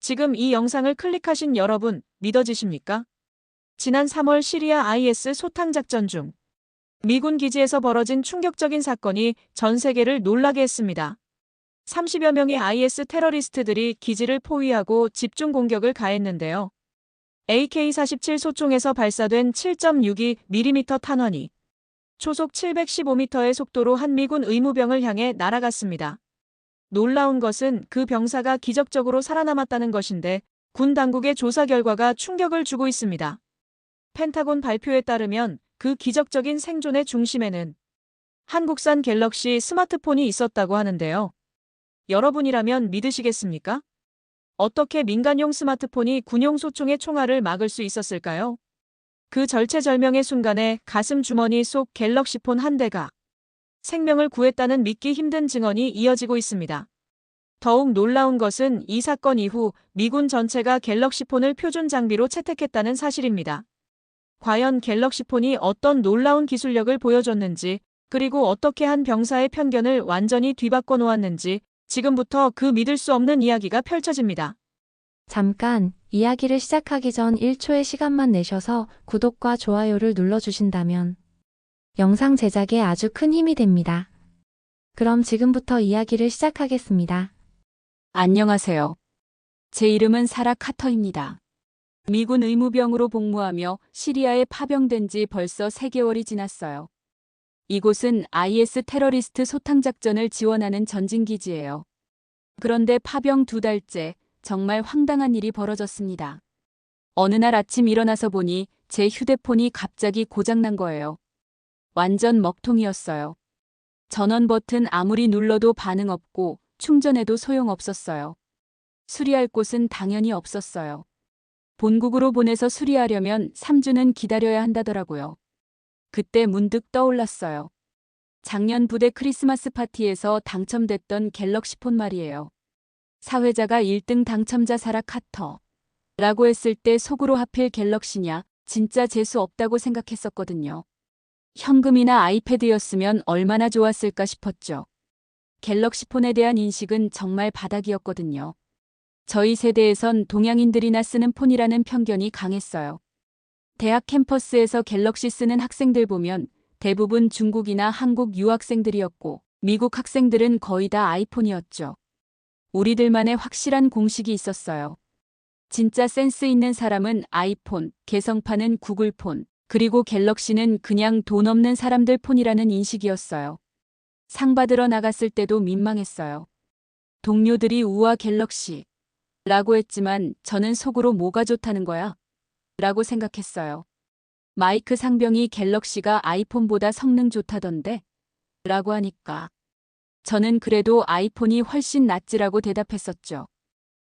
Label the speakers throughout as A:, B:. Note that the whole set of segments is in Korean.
A: 지금 이 영상을 클릭하신 여러분, 믿어지십니까? 지난 3월 시리아 IS 소탕작전 중 미군 기지에서 벌어진 충격적인 사건이 전 세계를 놀라게 했습니다. 30여 명의 IS 테러리스트들이 기지를 포위하고 집중 공격을 가했는데요. AK-47 소총에서 발사된 7.62mm 탄환이 초속 715m의 속도로 한 미군 의무병을 향해 날아갔습니다. 놀라운 것은 그 병사가 기적적으로 살아남았다는 것인데 군 당국의 조사 결과가 충격을 주고 있습니다. 펜타곤 발표에 따르면 그 기적적인 생존의 중심에는 한국산 갤럭시 스마트폰이 있었다고 하는데요. 여러분이라면 믿으시겠습니까? 어떻게 민간용 스마트폰이 군용 소총의 총알을 막을 수 있었을까요? 그 절체절명의 순간에 가슴 주머니 속 갤럭시폰 한 대가 생명을 구했다는 믿기 힘든 증언이 이어지고 있습니다. 더욱 놀라운 것은 이 사건 이후 미군 전체가 갤럭시폰을 표준 장비로 채택했다는 사실입니다. 과연 갤럭시폰이 어떤 놀라운 기술력을 보여줬는지, 그리고 어떻게 한 병사의 편견을 완전히 뒤바꿔 놓았는지 지금부터 그 믿을 수 없는 이야기가 펼쳐집니다.
B: 잠깐, 이야기를 시작하기 전 1초의 시간만 내셔서 구독과 좋아요를 눌러주신다면 영상 제작에 아주 큰 힘이 됩니다. 그럼 지금부터 이야기를 시작하겠습니다.
C: 안녕하세요. 제 이름은 사라 카터입니다. 미군 의무병으로 복무하며 시리아에 파병된 지 벌써 3개월이 지났어요. 이곳은 IS 테러리스트 소탕작전을 지원하는 전진기지예요. 그런데 파병 2달째 정말 황당한 일이 벌어졌습니다. 어느 날 아침 일어나서 보니 제 휴대폰이 갑자기 고장난 거예요. 완전 먹통이었어요. 전원 버튼 아무리 눌러도 반응 없고 충전해도 소용없었어요. 수리할 곳은 당연히 없었어요. 본국으로 보내서 수리하려면 3주는 기다려야 한다더라고요. 그때 문득 떠올랐어요. 작년 부대 크리스마스 파티에서 당첨됐던 갤럭시폰 말이에요. 사회자가 1등 당첨자 사라 카터 라고 했을 때 속으로 하필 갤럭시냐, 진짜 재수 없다고 생각했었거든요. 현금이나 아이패드였으면 얼마나 좋았을까 싶었죠. 갤럭시폰에 대한 인식은 정말 바닥이었거든요. 저희 세대에선 동양인들이나 쓰는 폰이라는 편견이 강했어요. 대학 캠퍼스에서 갤럭시 쓰는 학생들 보면 대부분 중국이나 한국 유학생들이었고 미국 학생들은 거의 다 아이폰이었죠. 우리들만의 확실한 공식이 있었어요. 진짜 센스 있는 사람은 아이폰, 개성파는 구글폰, 그리고 갤럭시는 그냥 돈 없는 사람들 폰이라는 인식이었어요. 상 받으러 나갔을 때도 민망했어요. 동료들이 우와 갤럭시 라고 했지만 저는 속으로 뭐가 좋다는 거야? 라고 생각했어요. 마이크 상병이 갤럭시가 아이폰보다 성능 좋다던데? 라고 하니까 저는 그래도 아이폰이 훨씬 낫지라고 대답했었죠.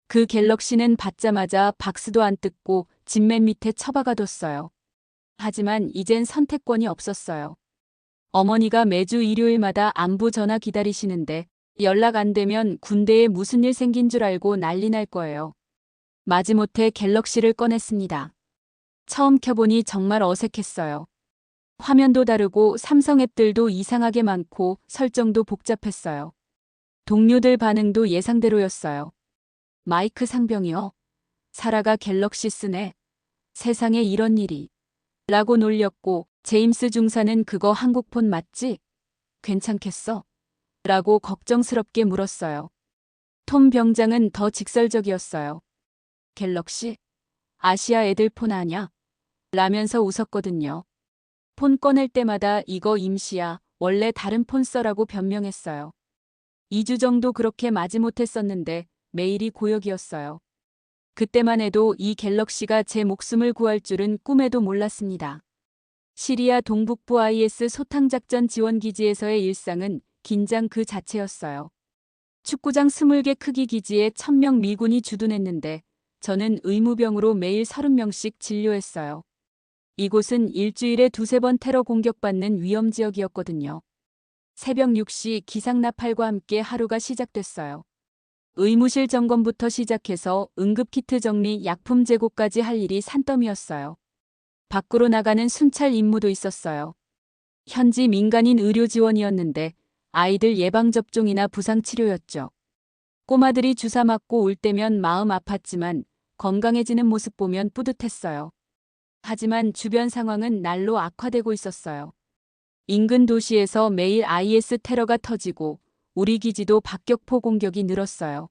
C: 그 갤럭시는 받자마자 박스도 안 뜯고 집 맨 밑에 처박아뒀어요. 하지만 이젠 선택권이 없었어요. 어머니가 매주 일요일마다 안부 전화 기다리시는데 연락 안 되면 군대에 무슨 일 생긴 줄 알고 난리 날 거예요. 마지못해 갤럭시를 꺼냈습니다. 처음 켜보니 정말 어색했어요. 화면도 다르고 삼성 앱들도 이상하게 많고 설정도 복잡했어요. 동료들 반응도 예상대로였어요. 마이크 상병이요? 사라가 갤럭시 쓰네. 세상에 이런 일이. 라고 놀렸고 제임스 중사는 그거 한국폰 맞지? 괜찮겠어? 라고 걱정스럽게 물었어요. 톰 병장은 더 직설적이었어요. 갤럭시? 아시아 애들 폰 아냐? 라면서 웃었거든요. 폰 꺼낼 때마다 이거 임시야. 원래 다른 폰 써라고 변명했어요. 2주 정도 그렇게 마지못해 썼는데 매일이 고역이었어요. 그때만 해도 이 갤럭시가 제 목숨을 구할 줄은 꿈에도 몰랐습니다. 시리아 동북부 IS 소탕작전 지원기지에서의 일상은 긴장 그 자체였어요. 축구장 20개 크기 기지에 1000명 미군이 주둔했는데 저는 의무병으로 매일 30명씩 진료했어요. 이곳은 일주일에 2~3번 테러 공격받는 위험지역이었거든요. 새벽 6시 기상나팔과 함께 하루가 시작됐어요. 의무실 점검부터 시작해서 응급키트 정리, 약품 제공까지 할 일이 산더미였어요. 밖으로 나가는 순찰 임무도 있었어요. 현지 민간인 의료 지원이었는데 아이들 예방접종이나 부상치료였죠. 꼬마들이 주사 맞고 울 때면 마음 아팠지만 건강해지는 모습 보면 뿌듯했어요. 하지만 주변 상황은 날로 악화되고 있었어요. 인근 도시에서 매일 IS 테러가 터지고 우리 기지도 박격포 공격이 늘었어요.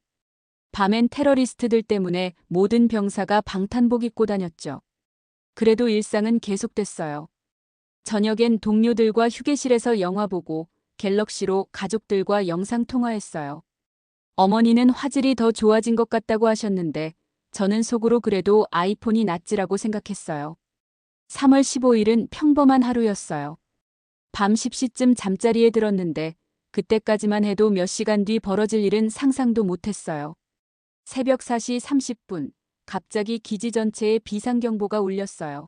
C: 밤엔 테러리스트들 때문에 모든 병사가 방탄복 입고 다녔죠. 그래도 일상은 계속됐어요. 저녁엔 동료들과 휴게실에서 영화 보고 갤럭시로 가족들과 영상통화했어요. 어머니는 화질이 더 좋아진 것 같다고 하셨는데 저는 속으로 그래도 아이폰이 낫지라고 생각했어요. 3월 15일은 평범한 하루였어요. 밤 10시쯤 잠자리에 들었는데 그때까지만 해도 몇 시간 뒤 벌어질 일은 상상도 못했어요. 새벽 4시 30분, 갑자기 기지 전체에 비상경보가 울렸어요.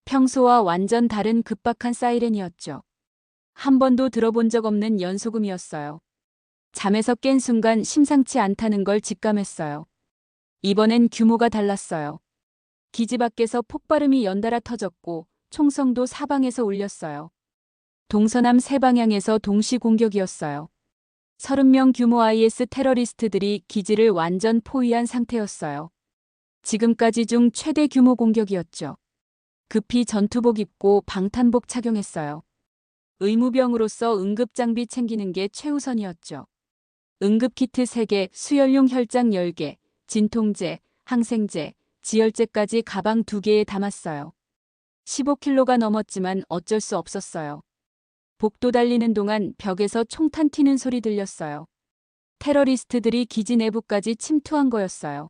C: 평소와 완전 다른 급박한 사이렌이었죠. 한 번도 들어본 적 없는 연소금이었어요. 잠에서 깬 순간 심상치 않다는 걸 직감했어요. 이번엔 규모가 달랐어요. 기지 밖에서 폭발음이 연달아 터졌고 총성도 사방에서 울렸어요. 동서남 세 방향에서 동시 공격이었어요. 30명 규모 IS 테러리스트들이 기지를 완전 포위한 상태였어요. 지금까지 중 최대 규모 공격이었죠. 급히 전투복 입고 방탄복 착용했어요. 의무병으로서 응급장비 챙기는 게 최우선이었죠. 응급키트 3개, 수혈용 혈장 10개, 진통제, 항생제, 지혈제까지 가방 2개에 담았어요. 15kg가 넘었지만 어쩔 수 없었어요. 복도 달리는 동안 벽에서 총탄 튀는 소리 들렸어요. 테러리스트들이 기지 내부까지 침투한 거였어요.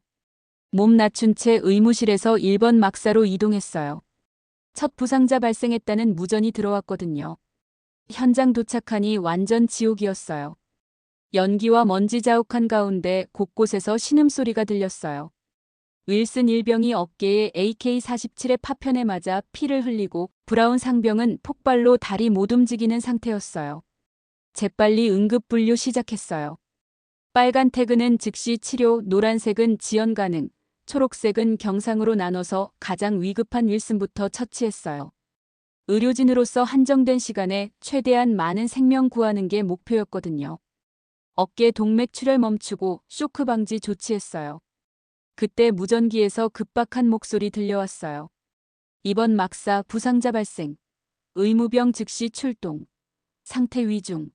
C: 몸 낮춘 채 의무실에서 1번 막사로 이동했어요. 첫 부상자 발생했다는 무전이 들어왔거든요. 현장 도착하니 완전 지옥이었어요. 연기와 먼지 자욱한 가운데 곳곳에서 신음소리가 들렸어요. 윌슨 일병이 어깨에 AK-47의 파편에 맞아 피를 흘리고 브라운 상병은 폭발로 다리 못 움직이는 상태였어요. 재빨리 응급분류 시작했어요. 빨간 태그는 즉시 치료, 노란색은 지연 가능, 초록색은 경상으로 나눠서 가장 위급한 윌슨부터 처치했어요. 의료진으로서 한정된 시간에 최대한 많은 생명 구하는 게 목표였거든요. 어깨 동맥 출혈 멈추고 쇼크 방지 조치했어요. 그때 무전기에서 급박한 목소리 들려왔어요. 이번 막사 부상자 발생. 의무병 즉시 출동. 상태 위중.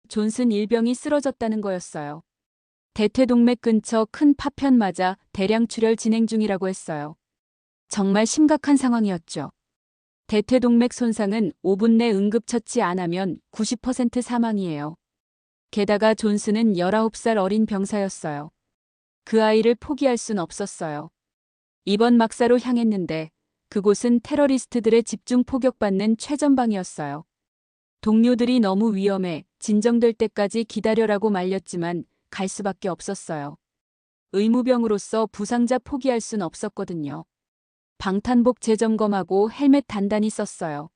C: 존슨 일병이 쓰러졌다는 거였어요. 대퇴동맥 근처 큰 파편 맞아 대량 출혈 진행 중이라고 했어요. 정말 심각한 상황이었죠. 대퇴동맥 손상은 5분 내 응급처치 안 하면 90% 사망이에요. 게다가 존슨은 19살 어린 병사였어요. 그 아이를 포기할 순 없었어요. 이번 막사로 향했는데 그곳은 테러리스트들의 집중 포격받는 최전방이었어요. 동료들이 너무 위험해 진정될 때까지 기다려라고 말렸지만 갈 수밖에 없었어요. 의무병으로서 부상자 포기할 순 없었거든요. 방탄복 재점검하고 헬멧 단단히 썼어요.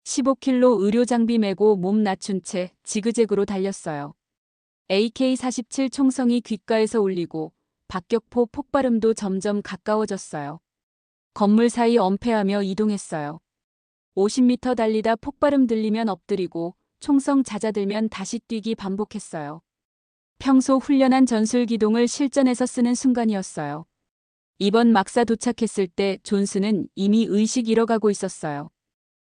C: 15kg 의료장비 메고 몸 낮춘 채 지그재그로 달렸어요. AK-47 총성이 귓가에서 울리고 박격포 폭발음도 점점 가까워졌어요. 건물 사이 엄폐하며 이동했어요. 50m 달리다 폭발음 들리면 엎드리고 총성 잦아들면 다시 뛰기 반복했어요. 평소 훈련한 전술 기동을 실전에서 쓰는 순간이었어요. 이번 막사 도착했을 때 존슨은 이미 의식 잃어가고 있었어요.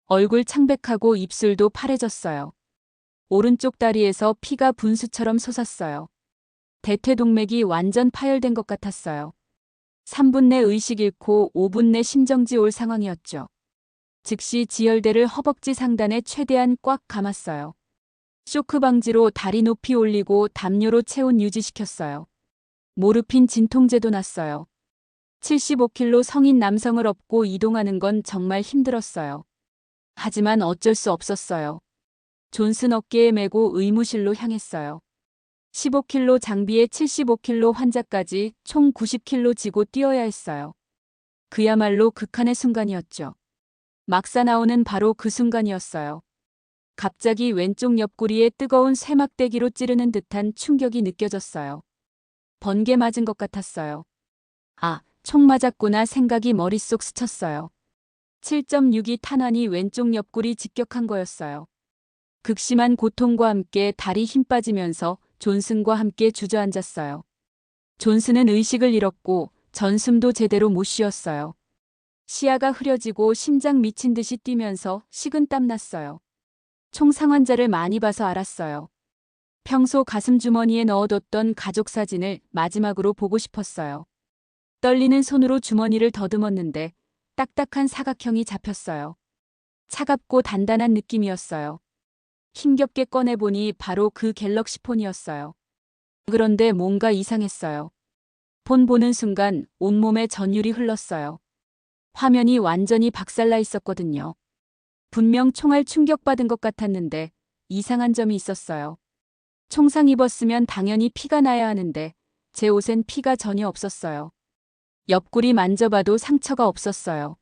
C: 얼굴 창백하고 입술도 파래졌어요. 오른쪽 다리에서 피가 분수처럼 솟았어요. 대퇴동맥이 완전 파열된 것 같았어요. 3분 내 의식 잃고 5분 내 심정지 올 상황이었죠. 즉시 지혈대를 허벅지 상단에 최대한 꽉 감았어요. 쇼크 방지로 다리 높이 올리고 담요로 체온 유지시켰어요. 모르핀 진통제도 놨어요. 75kg 성인 남성을 업고 이동하는 건 정말 힘들었어요. 하지만 어쩔 수 없었어요. 존슨 어깨에 메고 의무실로 향했어요. 15kg 장비에 75kg 환자까지 총 90kg 지고 뛰어야 했어요. 그야말로 극한의 순간이었죠. 막사 나오는 바로 그 순간이었어요. 갑자기 왼쪽 옆구리에 뜨거운 쇠막대기로 찌르는 듯한 충격이 느껴졌어요. 번개 맞은 것 같았어요. 아, 총 맞았구나 생각이 머릿속 스쳤어요. 7.62 탄환이 왼쪽 옆구리 직격한 거였어요. 극심한 고통과 함께 다리 힘 빠지면서 존슨과 함께 주저앉았어요. 존슨은 의식을 잃었고 전숨도 제대로 못 쉬었어요. 시야가 흐려지고 심장 미친 듯이 뛰면서 식은땀 났어요. 총 상환자를 많이 봐서 알았어요. 평소 가슴 주머니에 넣어뒀던 가족 사진을 마지막으로 보고 싶었어요. 떨리는 손으로 주머니를 더듬었는데 딱딱한 사각형이 잡혔어요. 차갑고 단단한 느낌이었어요. 힘겹게 꺼내보니 바로 그 갤럭시 폰이었어요. 그런데 뭔가 이상했어요. 폰 보는 순간 온몸에 전율이 흘렀어요. 화면이 완전히 박살나 있었거든요. 분명 총알 충격받은 것 같았는데 이상한 점이 있었어요. 총상 입었으면 당연히 피가 나야 하는데 제 옷엔 피가 전혀 없었어요. 옆구리 만져봐도 상처가 없었어요.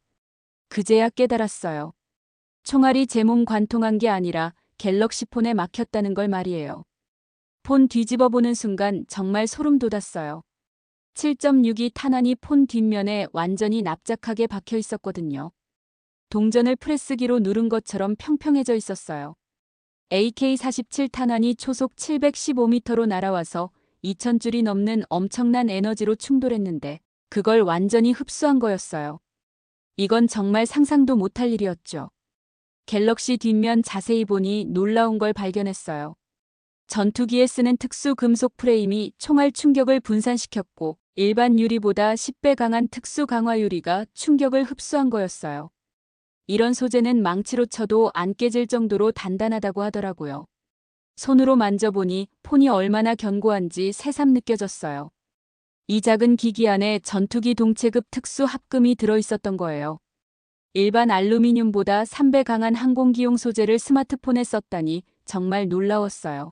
C: 그제야 깨달았어요. 총알이 제 몸 관통한 게 아니라 갤럭시 폰에 막혔다는 걸 말이에요. 폰 뒤집어 보는 순간 정말 소름 돋았어요. 7.62 탄환이 폰 뒷면에 완전히 납작하게 박혀 있었거든요. 동전을 프레스기로 누른 것처럼 평평해져 있었어요. AK-47 탄환이 초속 715m로 날아와서 2000줄이 넘는 엄청난 에너지로 충돌했는데 그걸 완전히 흡수한 거였어요. 이건 정말 상상도 못할 일이었죠. 갤럭시 뒷면 자세히 보니 놀라운 걸 발견했어요. 전투기에 쓰는 특수 금속 프레임이 총알 충격을 분산시켰고 일반 유리보다 10배 강한 특수 강화 유리가 충격을 흡수한 거였어요. 이런 소재는 망치로 쳐도 안 깨질 정도로 단단하다고 하더라고요. 손으로 만져보니 폰이 얼마나 견고한지 새삼 느껴졌어요. 이 작은 기기 안에 전투기 동체급 특수 합금이 들어있었던 거예요. 일반 알루미늄보다 3배 강한 항공기용 소재를 스마트폰에 썼다니 정말 놀라웠어요.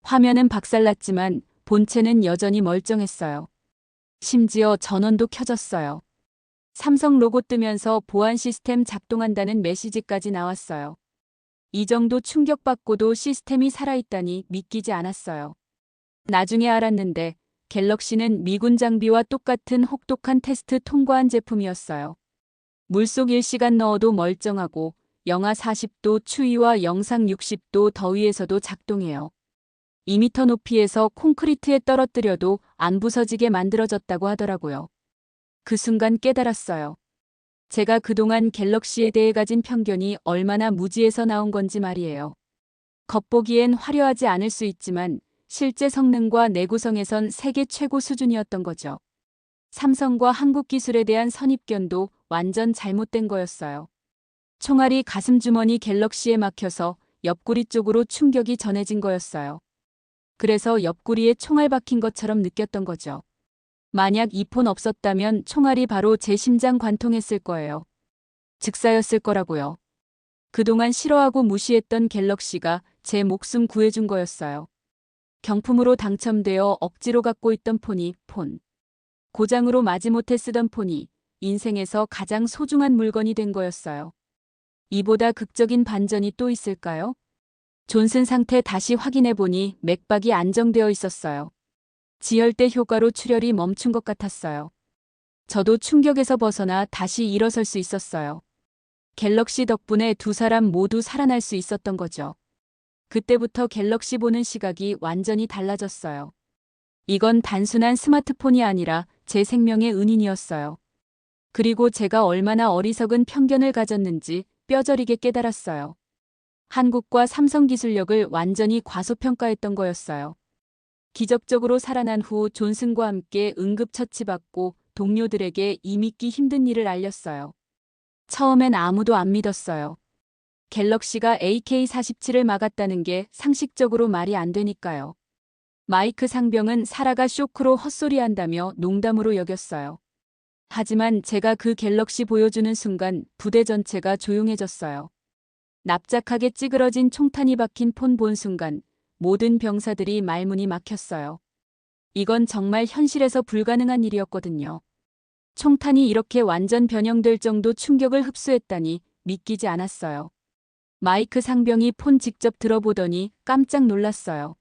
C: 화면은 박살났지만 본체는 여전히 멀쩡했어요. 심지어 전원도 켜졌어요. 삼성 로고 뜨면서 보안 시스템 작동한다는 메시지까지 나왔어요. 이 정도 충격받고도 시스템이 살아있다니 믿기지 않았어요. 나중에 알았는데 갤럭시는 미군 장비와 똑같은 혹독한 테스트 통과한 제품이었어요. 물속 1시간 넣어도 멀쩡하고 영하 40도 추위와 영상 60도 더위에서도 작동해요. 2m 높이에서 콘크리트에 떨어뜨려도 안 부서지게 만들어졌다고 하더라고요. 그 순간 깨달았어요. 제가 그동안 갤럭시에 대해 가진 편견이 얼마나 무지에서 나온 건지 말이에요. 겉보기엔 화려하지 않을 수 있지만 실제 성능과 내구성에선 세계 최고 수준이었던 거죠. 삼성과 한국 기술에 대한 선입견도 완전 잘못된 거였어요. 총알이 가슴 주머니 갤럭시에 막혀서 옆구리 쪽으로 충격이 전해진 거였어요. 그래서 옆구리에 총알 박힌 것처럼 느꼈던 거죠. 만약 이 폰 없었다면 총알이 바로 제 심장 관통했을 거예요. 즉사였을 거라고요. 그동안 싫어하고 무시했던 갤럭시가 제 목숨 구해준 거였어요. 경품으로 당첨되어 억지로 갖고 있던 폰이 고장으로 마지못해 쓰던 폰이 인생에서 가장 소중한 물건이 된 거였어요. 이보다 극적인 반전이 또 있을까요? 존슨 상태 다시 확인해보니 맥박이 안정되어 있었어요. 지혈대 효과로 출혈이 멈춘 것 같았어요. 저도 충격에서 벗어나 다시 일어설 수 있었어요. 갤럭시 덕분에 두 사람 모두 살아날 수 있었던 거죠. 그때부터 갤럭시 보는 시각이 완전히 달라졌어요. 이건 단순한 스마트폰이 아니라 제 생명의 은인이었어요. 그리고 제가 얼마나 어리석은 편견을 가졌는지 뼈저리게 깨달았어요. 한국과 삼성 기술력을 완전히 과소평가했던 거였어요. 기적적으로 살아난 후 존슨과 함께 응급처치받고 동료들에게 이 믿기 힘든 일을 알렸어요. 처음엔 아무도 안 믿었어요. 갤럭시가 AK-47을 막았다는 게 상식적으로 말이 안 되니까요. 마이크 상병은 사라가 쇼크로 헛소리한다며 농담으로 여겼어요. 하지만 제가 그 갤럭시 보여주는 순간 부대 전체가 조용해졌어요. 납작하게 찌그러진 총탄이 박힌 폰 본 순간 모든 병사들이 말문이 막혔어요. 이건 정말 현실에서 불가능한 일이었거든요. 총탄이 이렇게 완전 변형될 정도 충격을 흡수했다니 믿기지 않았어요. 마이크 상병이 폰 직접 들어보더니 깜짝 놀랐어요.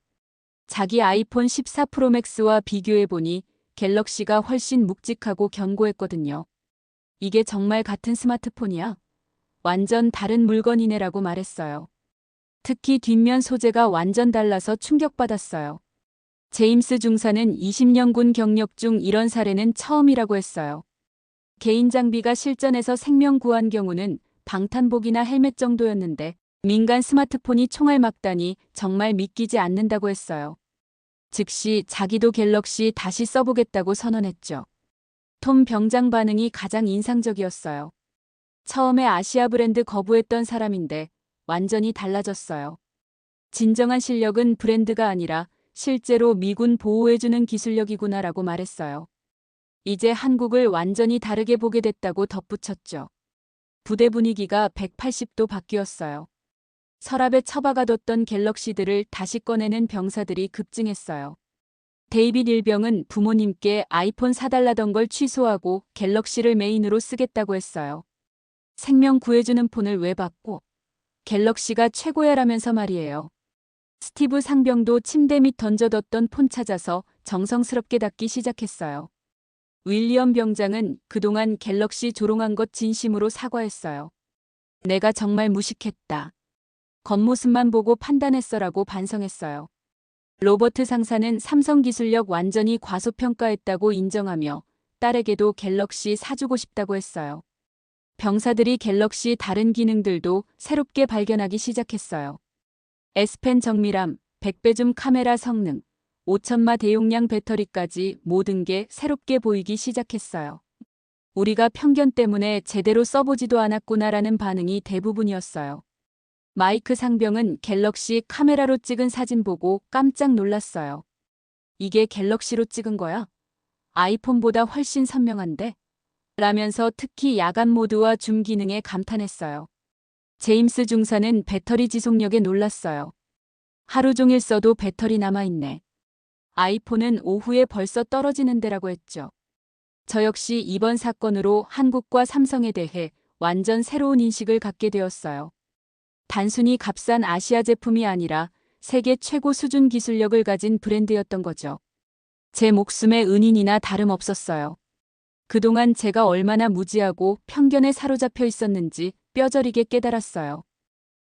C: 자기 아이폰 14 프로맥스와 비교해보니 갤럭시가 훨씬 묵직하고 견고했거든요. 이게 정말 같은 스마트폰이야? 완전 다른 물건이네라고 말했어요. 특히 뒷면 소재가 완전 달라서 충격받았어요. 제임스 중사는 20년 군 경력 중 이런 사례는 처음이라고 했어요. 개인 장비가 실전에서 생명 구한 경우는 방탄복이나 헬멧 정도였는데 민간 스마트폰이 총알 막다니 정말 믿기지 않는다고 했어요. 즉시 자기도 갤럭시 다시 써보겠다고 선언했죠. 톰 병장 반응이 가장 인상적이었어요. 처음에 아시아 브랜드 거부했던 사람인데 완전히 달라졌어요. 진정한 실력은 브랜드가 아니라 실제로 미군 보호해주는 기술력이구나라고 말했어요. 이제 한국을 완전히 다르게 보게 됐다고 덧붙였죠. 부대 분위기가 180도 바뀌었어요. 서랍에 처박아뒀던 갤럭시들을 다시 꺼내는 병사들이 급증했어요. 데이빗 일병은 부모님께 아이폰 사달라던 걸 취소하고 갤럭시를 메인으로 쓰겠다고 했어요. 생명 구해주는 폰을 왜 받고? 갤럭시가 최고야라면서 말이에요. 스티브 상병도 침대 밑 던져뒀던 폰 찾아서 정성스럽게 닫기 시작했어요. 윌리엄 병장은 그동안 갤럭시 조롱한 것 진심으로 사과했어요. 내가 정말 무식했다. 겉모습만 보고 판단했어라고 반성했어요. 로버트 상사는 삼성 기술력 완전히 과소평가했다고 인정하며 딸에게도 갤럭시 사주고 싶다고 했어요. 병사들이 갤럭시 다른 기능들도 새롭게 발견하기 시작했어요. S펜 정밀함, 100배 줌 카메라 성능, 5천마 대용량 배터리까지 모든 게 새롭게 보이기 시작했어요. 우리가 편견 때문에 제대로 써보지도 않았구나라는 반응이 대부분이었어요. 마이크 상병은 갤럭시 카메라로 찍은 사진 보고 깜짝 놀랐어요. 이게 갤럭시로 찍은 거야? 아이폰보다 훨씬 선명한데? 라면서 특히 야간 모드와 줌 기능에 감탄했어요. 제임스 중사는 배터리 지속력에 놀랐어요. 하루 종일 써도 배터리 남아있네. 아이폰은 오후에 벌써 떨어지는데라고 했죠. 저 역시 이번 사건으로 한국과 삼성에 대해 완전 새로운 인식을 갖게 되었어요. 단순히 값싼 아시아 제품이 아니라 세계 최고 수준 기술력을 가진 브랜드였던 거죠. 제 목숨의 은인이나 다름없었어요. 그동안 제가 얼마나 무지하고 편견에 사로잡혀 있었는지 뼈저리게 깨달았어요.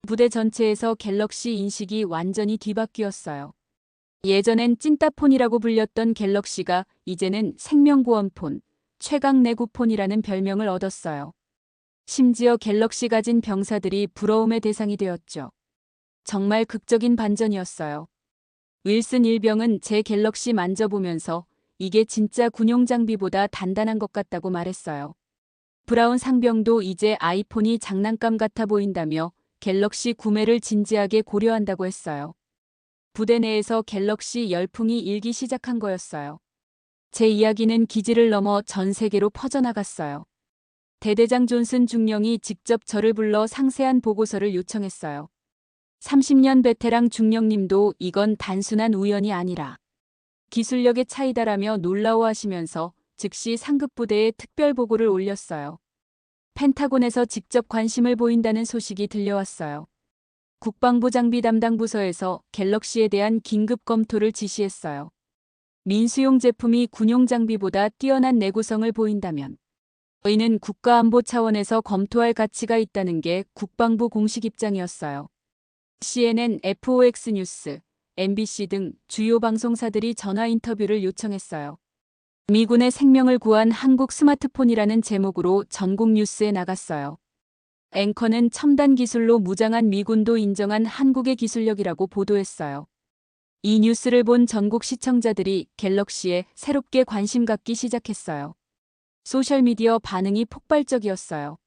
C: 부대 전체에서 갤럭시 인식이 완전히 뒤바뀌었어요. 예전엔 찐따폰이라고 불렸던 갤럭시가 이제는 생명구원폰, 최강 내구폰이라는 별명을 얻었어요. 심지어 갤럭시 가진 병사들이 부러움의 대상이 되었죠. 정말 극적인 반전이었어요. 윌슨 일병은 제 갤럭시 만져보면서 이게 진짜 군용 장비보다 단단한 것 같다고 말했어요. 브라운 상병도 이제 아이폰이 장난감 같아 보인다며 갤럭시 구매를 진지하게 고려한다고 했어요. 부대 내에서 갤럭시 열풍이 일기 시작한 거였어요. 제 이야기는 기지를 넘어 전 세계로 퍼져나갔어요. 대대장 존슨 중령이 직접 저를 불러 상세한 보고서를 요청했어요. 30년 베테랑 중령님도 이건 단순한 우연이 아니라 기술력의 차이다라며 놀라워하시면서 즉시 상급부대에 특별 보고를 올렸어요. 펜타곤에서 직접 관심을 보인다는 소식이 들려왔어요. 국방부 장비 담당 부서에서 갤럭시에 대한 긴급 검토를 지시했어요. 민수용 제품이 군용 장비보다 뛰어난 내구성을 보인다면 저희는 국가안보 차원에서 검토할 가치가 있다는 게 국방부 공식 입장이었어요. CNN, FOX 뉴스, MBC 등 주요 방송사들이 전화 인터뷰를 요청했어요. 미군의 생명을 구한 한국 스마트폰이라는 제목으로 전국 뉴스에 나갔어요. 앵커는 첨단 기술로 무장한 미군도 인정한 한국의 기술력이라고 보도했어요. 이 뉴스를 본 전국 시청자들이 갤럭시에 새롭게 관심 갖기 시작했어요. 소셜미디어 반응이 폭발적이었어요.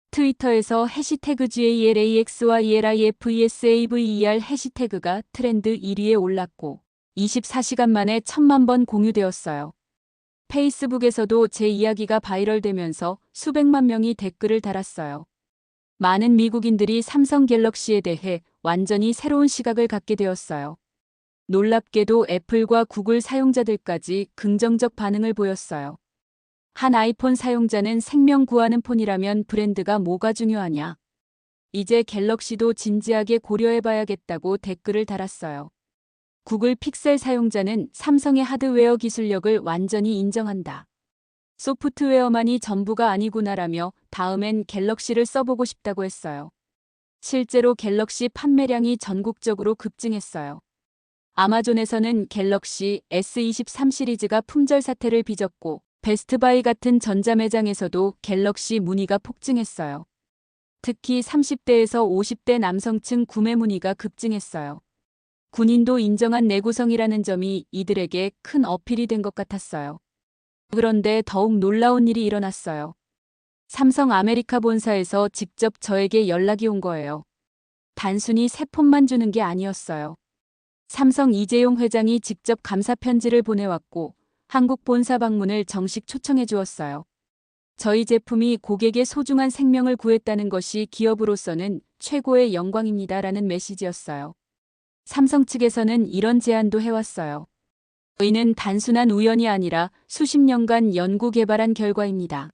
C: 트위터에서 해시태그 GALAX와 ELIFESAVER 해시태그가 트렌드 1위에 올랐고 24시간 만에 1000만 번 공유되었어요. 페이스북에서도 제 이야기가 바이럴되면서 수백만 명이 댓글을 달았어요. 많은 미국인들이 삼성 갤럭시에 대해 완전히 새로운 시각을 갖게 되었어요. 놀랍게도 애플과 구글 사용자들까지 긍정적 반응을 보였어요. 한 아이폰 사용자는 생명 구하는 폰이라면 브랜드가 뭐가 중요하냐? 이제 갤럭시도 진지하게 고려해봐야겠다고 댓글을 달았어요. 구글 픽셀 사용자는 삼성의 하드웨어 기술력을 완전히 인정한다. 소프트웨어만이 전부가 아니구나라며 다음엔 갤럭시를 써보고 싶다고 했어요. 실제로 갤럭시 판매량이 전국적으로 급증했어요. 아마존에서는 갤럭시 S23 시리즈가 품절 사태를 빚었고 베스트바이 같은 전자매장에서도 갤럭시 문의가 폭증했어요. 특히 30대에서 50대 남성층 구매 문의가 급증했어요. 군인도 인정한 내구성이라는 점이 이들에게 큰 어필이 된 것 같았어요. 그런데 더욱 놀라운 일이 일어났어요. 삼성 아메리카 본사에서 직접 저에게 연락이 온 거예요. 단순히 새 폰만 주는 게 아니었어요. 삼성 이재용 회장이 직접 감사 편지를 보내왔고 한국 본사 방문을 정식 초청해 주었어요. 저희 제품이 고객의 소중한 생명을 구했다는 것이 기업으로서는 최고의 영광입니다라는 메시지였어요. 삼성 측에서는 이런 제안도 해왔어요. 저희는 단순한 우연이 아니라 수십 년간 연구 개발한 결과입니다.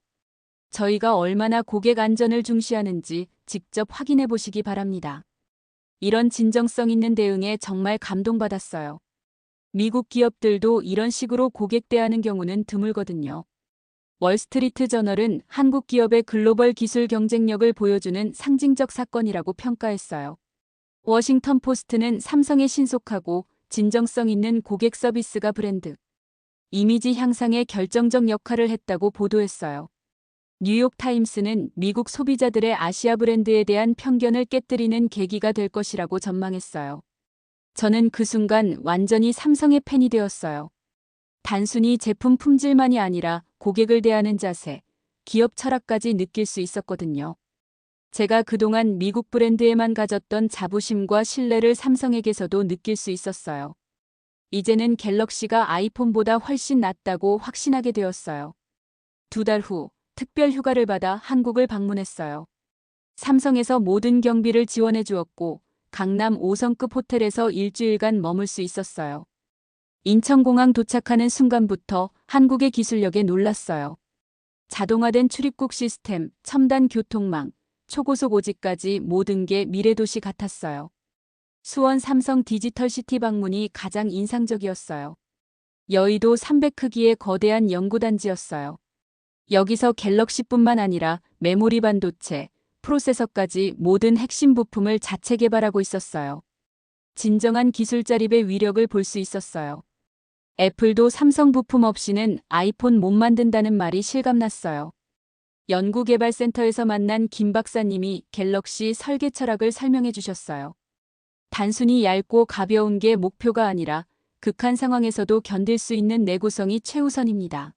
C: 저희가 얼마나 고객 안전을 중시하는지 직접 확인해 보시기 바랍니다. 이런 진정성 있는 대응에 정말 감동받았어요. 미국 기업들도 이런 식으로 고객 대하는 경우는 드물거든요. 월스트리트 저널은 한국 기업의 글로벌 기술 경쟁력을 보여주는 상징적 사건이라고 평가했어요. 워싱턴 포스트는 삼성의 신속하고 진정성 있는 고객 서비스가 브랜드 이미지 향상에 결정적 역할을 했다고 보도했어요. 뉴욕타임스는 미국 소비자들의 아시아 브랜드에 대한 편견을 깨뜨리는 계기가 될 것이라고 전망했어요. 저는 그 순간 완전히 삼성의 팬이 되었어요. 단순히 제품 품질만이 아니라 고객을 대하는 자세, 기업 철학까지 느낄 수 있었거든요. 제가 그동안 미국 브랜드에만 가졌던 자부심과 신뢰를 삼성에게서도 느낄 수 있었어요. 이제는 갤럭시가 아이폰보다 훨씬 낫다고 확신하게 되었어요. 2달 후 특별 휴가를 받아 한국을 방문했어요. 삼성에서 모든 경비를 지원해 주었고 강남 5성급 호텔에서 일주일간 머물 수 있었어요. 인천공항 도착하는 순간부터 한국의 기술력에 놀랐어요. 자동화된 출입국 시스템, 첨단 교통망, 초고속 오지까지 모든 게 미래도시 같았어요. 수원 삼성 디지털시티 방문이 가장 인상적이었어요. 여의도 300 크기의 거대한 연구단지였어요. 여기서 갤럭시뿐만 아니라 메모리 반도체, 프로세서까지 모든 핵심 부품을 자체 개발하고 있었어요. 진정한 기술 자립의 위력을 볼 수 있었어요. 애플도 삼성 부품 없이는 아이폰 못 만든다는 말이 실감났어요. 연구개발센터에서 만난 김 박사님이 갤럭시 설계 철학을 설명해 주셨어요. 단순히 얇고 가벼운 게 목표가 아니라 극한 상황에서도 견딜 수 있는 내구성이 최우선입니다.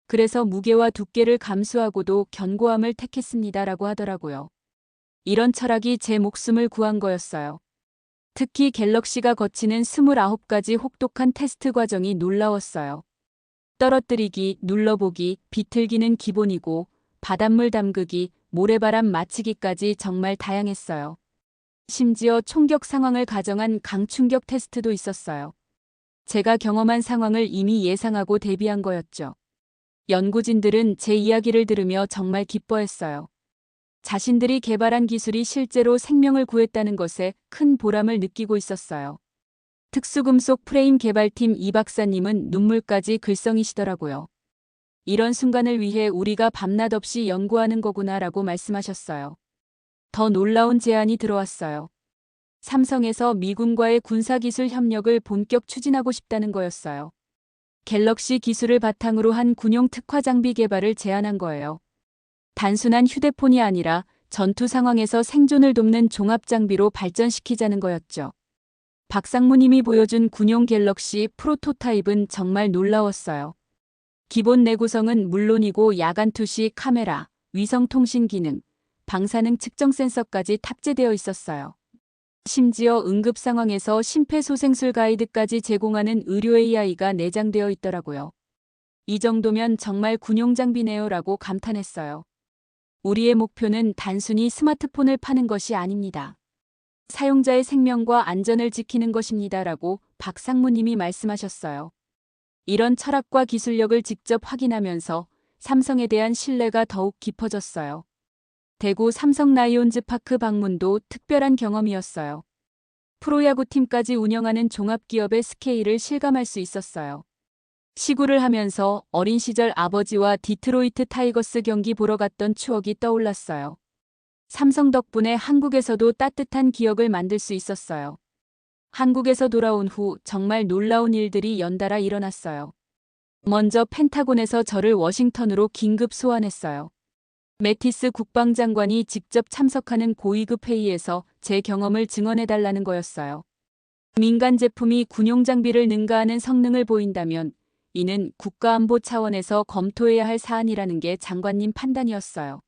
C: 그래서 무게와 두께를 감수하고도 견고함을 택했습니다라고 하더라고요. 이런 철학이 제 목숨을 구한 거였어요. 특히 갤럭시가 거치는 29가지 혹독한 테스트 과정이 놀라웠어요. 떨어뜨리기, 눌러보기, 비틀기는 기본이고 바닷물 담그기, 모래바람 맞히기까지 정말 다양했어요. 심지어 총격 상황을 가정한 강충격 테스트도 있었어요. 제가 경험한 상황을 이미 예상하고 대비한 거였죠. 연구진들은 제 이야기를 들으며 정말 기뻐했어요. 자신들이 개발한 기술이 실제로 생명을 구했다는 것에 큰 보람을 느끼고 있었어요. 특수금속 프레임 개발팀 이 박사님은 눈물까지 글썽이시더라고요. 이런 순간을 위해 우리가 밤낮 없이 연구하는 거구나라고 말씀하셨어요. 더 놀라운 제안이 들어왔어요. 삼성에서 미군과의 군사기술 협력을 본격 추진하고 싶다는 거였어요. 갤럭시 기술을 바탕으로 한 군용 특화 장비 개발을 제안한 거예요. 단순한 휴대폰이 아니라 전투 상황에서 생존을 돕는 종합 장비로 발전시키자는 거였죠. 박상무님이 보여준 군용 갤럭시 프로토타입은 정말 놀라웠어요. 기본 내구성은 물론이고 야간 투시 카메라, 위성 통신 기능, 방사능 측정 센서까지 탑재되어 있었어요. 심지어 응급 상황에서 심폐소생술 가이드까지 제공하는 의료 AI가 내장되어 있더라고요. 이 정도면 정말 군용 장비네요라고 감탄했어요. 우리의 목표는 단순히 스마트폰을 파는 것이 아닙니다. 사용자의 생명과 안전을 지키는 것입니다라고 박상무님이 말씀하셨어요. 이런 철학과 기술력을 직접 확인하면서 삼성에 대한 신뢰가 더욱 깊어졌어요. 대구 삼성 라이온즈 파크 방문도 특별한 경험이었어요. 프로야구팀까지 운영하는 종합기업의 스케일을 실감할 수 있었어요. 시구를 하면서 어린 시절 아버지와 디트로이트 타이거스 경기 보러 갔던 추억이 떠올랐어요. 삼성 덕분에 한국에서도 따뜻한 기억을 만들 수 있었어요. 한국에서 돌아온 후 정말 놀라운 일들이 연달아 일어났어요. 먼저 펜타곤에서 저를 워싱턴으로 긴급 소환했어요. 매티스 국방장관이 직접 참석하는 고위급 회의에서 제 경험을 증언해달라는 거였어요. 민간 제품이 군용 장비를 능가하는 성능을 보인다면 이는 국가안보 차원에서 검토해야 할 사안이라는 게 장관님 판단이었어요.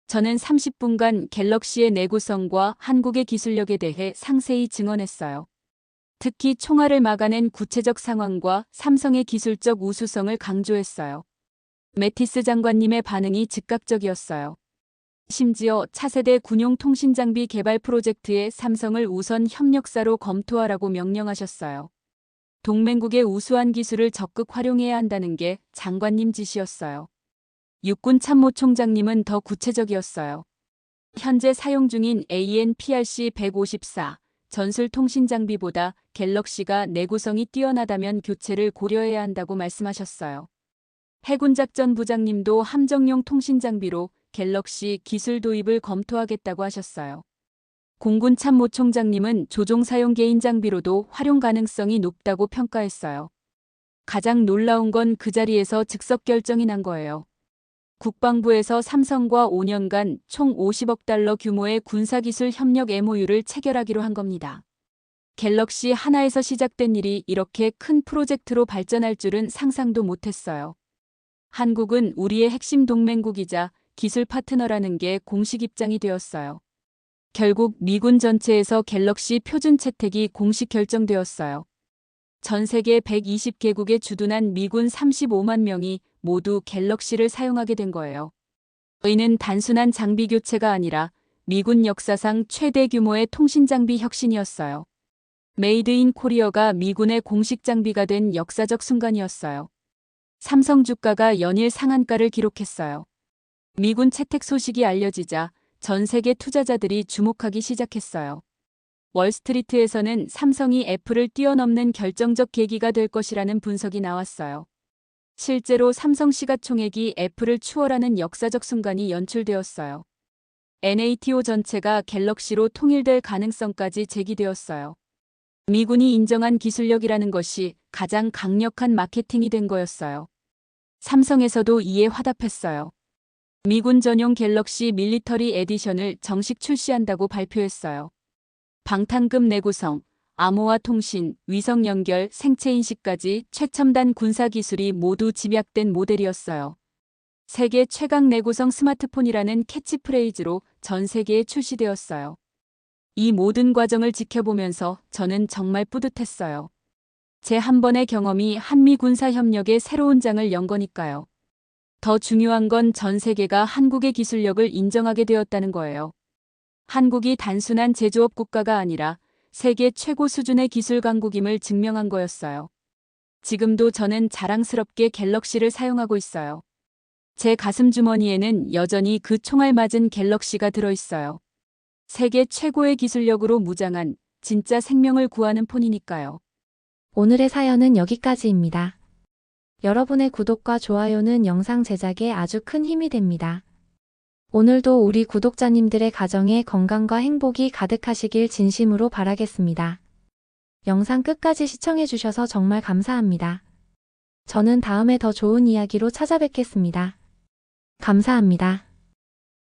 C: 저는 30분간 갤럭시의 내구성과 한국의 기술력에 대해 상세히 증언했어요. 특히 총알을 막아낸 구체적 상황과 삼성의 기술적 우수성을 강조했어요. 매티스 장관님의 반응이 즉각적이었어요. 심지어 차세대 군용 통신장비 개발 프로젝트에 삼성을 우선 협력사로 검토하라고 명령하셨어요. 동맹국의 우수한 기술을 적극 활용해야 한다는 게 장관님 지시였어요. 육군 참모총장님은 더 구체적이었어요. 현재 사용 중인 AN/PRC-154 전술 통신 장비보다 갤럭시가 내구성이 뛰어나다면 교체를 고려해야 한다고 말씀하셨어요. 해군작전부장님도 함정용 통신 장비로 갤럭시 기술 도입을 검토하겠다고 하셨어요. 공군 참모총장님은 조종 사용 개인 장비로도 활용 가능성이 높다고 평가했어요. 가장 놀라운 건 그 자리에서 즉석 결정이 난 거예요. 국방부에서 삼성과 5년간 총 50억 달러 규모의 군사기술 협력 MOU를 체결하기로 한 겁니다. 갤럭시 하나에서 시작된 일이 이렇게 큰 프로젝트로 발전할 줄은 상상도 못했어요. 한국은 우리의 핵심 동맹국이자 기술 파트너라는 게 공식 입장이 되었어요. 결국 미군 전체에서 갤럭시 표준 채택이 공식 결정되었어요. 전 세계 120개국에 주둔한 미군 35만 명이 모두 갤럭시를 사용하게 된 거예요. 이는 단순한 장비 교체가 아니라 미군 역사상 최대 규모의 통신 장비 혁신이었어요. 메이드 인 코리어가 미군의 공식 장비가 된 역사적 순간이었어요. 삼성 주가가 연일 상한가를 기록했어요. 미군 채택 소식이 알려지자 전 세계 투자자들이 주목하기 시작했어요. 월스트리트에서는 삼성이 애플을 뛰어넘는 결정적 계기가 될 것이라는 분석이 나왔어요. 실제로 삼성 시가총액이 애플을 추월하는 역사적 순간이 연출되었어요. NATO 전체가 갤럭시로 통일될 가능성까지 제기되었어요. 미군이 인정한 기술력이라는 것이 가장 강력한 마케팅이 된 거였어요. 삼성에서도 이에 화답했어요. 미군 전용 갤럭시 밀리터리 에디션을 정식 출시한다고 발표했어요. 방탄급 내구성, 암호화 통신, 위성 연결, 생체 인식까지 최첨단 군사 기술이 모두 집약된 모델이었어요. 세계 최강 내구성 스마트폰이라는 캐치프레이즈로 전 세계에 출시되었어요. 이 모든 과정을 지켜보면서 저는 정말 뿌듯했어요. 제 한 번의 경험이 한미 군사 협력의 새로운 장을 연 거니까요. 더 중요한 건 전 세계가 한국의 기술력을 인정하게 되었다는 거예요. 한국이 단순한 제조업 국가가 아니라 세계 최고 수준의 기술 강국임을 증명한 거였어요. 지금도 저는 자랑스럽게 갤럭시를 사용하고 있어요. 제 가슴 주머니에는 여전히 그 총알 맞은 갤럭시가 들어있어요. 세계 최고의 기술력으로 무장한 진짜 생명을 구하는 폰이니까요.
B: 오늘의 사연은 여기까지입니다. 여러분의 구독과 좋아요는 영상 제작에 아주 큰 힘이 됩니다. 오늘도 우리 구독자님들의 가정에 건강과 행복이 가득하시길 진심으로 바라겠습니다. 영상 끝까지 시청해주셔서 정말 감사합니다. 저는 다음에 더 좋은 이야기로 찾아뵙겠습니다. 감사합니다.